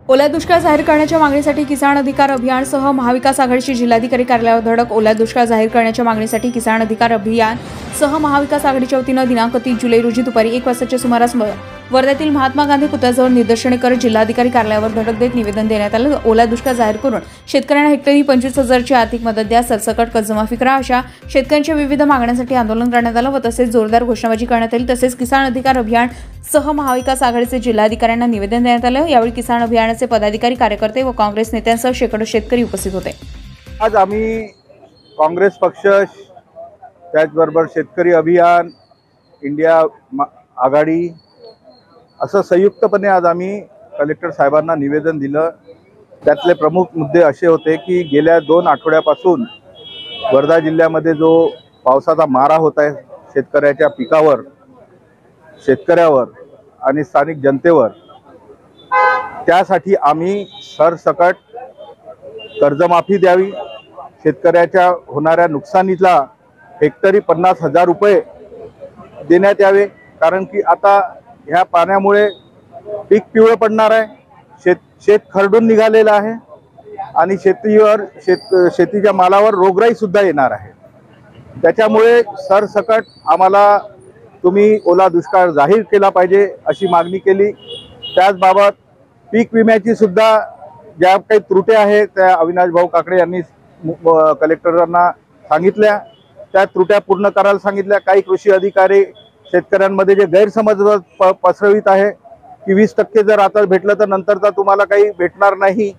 ओला दुष्काळ जाहीर करण्याच्या मागणीसाठी किसान अधिकार अभियानसह महाविकास आघाडीची जिल्हाधिकारी कार्यालयावर धडक। ओला दुष्काळ जाहीर करण्याच्या मागणीसाठी किसान अधिकार अभियानसह महाविकास आघाडीच्या वतीनं दिनांक 30 जुलै रोजी दुपारी 1 वाजताच्या सुमारास वर्ध्यातील महात्मा गांधी पुतळ्याजवळ निदर्शने करत जिल्हाधिकारी कार्यालयावर धडक देत निवेदन देण्यात आलं। ओला दुष्काळ जाहीर करून शेतकऱ्यांना हेक्टरी 25,000ची आर्थिक मदत द्या, सरसकट कर्जमाफी करा अशा शेतकऱ्यांच्या विविध मागण्यांसाठी आंदोलन करण्यात आलं व तसेच जोरदार घोषणाबाजी करण्यात आली। तसेच किसान अधिकार अभियान सह महाविकास आघाडीचे जिल्हाधिकाऱ्यांना निवेदन देण्यात आलं। यावेळी किसान अभियानाचे पदाधिकारी, कार्यकर्ते व काँग्रेस नेत्यांसह शेकडो शेतकरी उपस्थित होते। आज आम्ही काँग्रेस पक्ष, त्याचबरोबर शेतकरी अभियान, इंडिया आघाडी असं संयुक्तपणे आज आम्ही कलेक्टर साहेबांना निवेदन दिलं। त्यातले प्रमुख मुद्दे असे होते की गेल्या 2 आठवड्यापासून वर्धा जिल्ह्यामध्ये जो पावसाचा मारा होत आहे शेतकऱ्याच्या पिकावर, शेतकऱ्यावर आणि स्थानिक जनतेवर, त्यासाठी आम्ही सरसकट कर्जमाफी द्यावी, शेतकऱ्याच्या होणाऱ्या नुकसानीला हेक्टरी 50,000 रुपये देण्यात यावे। कारण की आता ह्या पाण्यामुळे पीक पिवळं पडणार आहे, शेत खरडून निघालेलं आहे आणि शेतीच्या मालावर रोगराई सुद्धा येणार आहे। त्याच्यामुळे सरसकट आम्हाला तुम्ही ओला दुष्काळ जाहीर केला पाहिजे अशी मागणी केली। त्याचबाबत पीक विम्याची सुद्धा ज्या काही त्रुटी आहेत त्या अविनाश भाऊ काकडे यांनी कलेक्टरांना सांगितल्या, त्या त्रुट्या पूर्ण करायला सांगितल्या। काही कृषी अधिकारी शेतकऱ्यांमध्ये जे गैरसमज पसरवित आहे की 20% जर आता भेटलं तर नंतरचा तुम्हाला काही भेटणार नाही,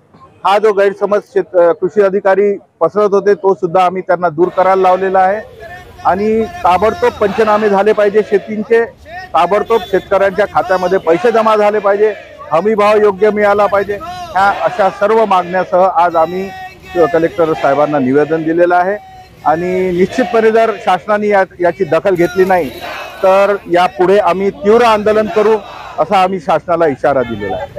हा जो गैरसमज कृषी अधिकारी पसरवत होते तो सुद्धा आम्ही त्यांना दूर करायला लावलेला आहे। आणि ताबडतोब पंचनामे झाले पाहिजे शेतींचे, ताबडतोब शेतकऱ्यांच्या खात्यामध्ये पैसे जमा झाले पाहिजे, हमी भाव योग्य मिळाला पाहिजे। ह्या अशा सर्व मागण्यासह आज आम्ही कलेक्टर साहेबांना निवेदन दिलेलं आहे आणि निश्चितपणे जर शासनाने याची दखल घेतली नाही तर यापुढे आम्ही तीव्र आंदोलन करू असा आम्ही शासनाला इशारा दिलेला आहे।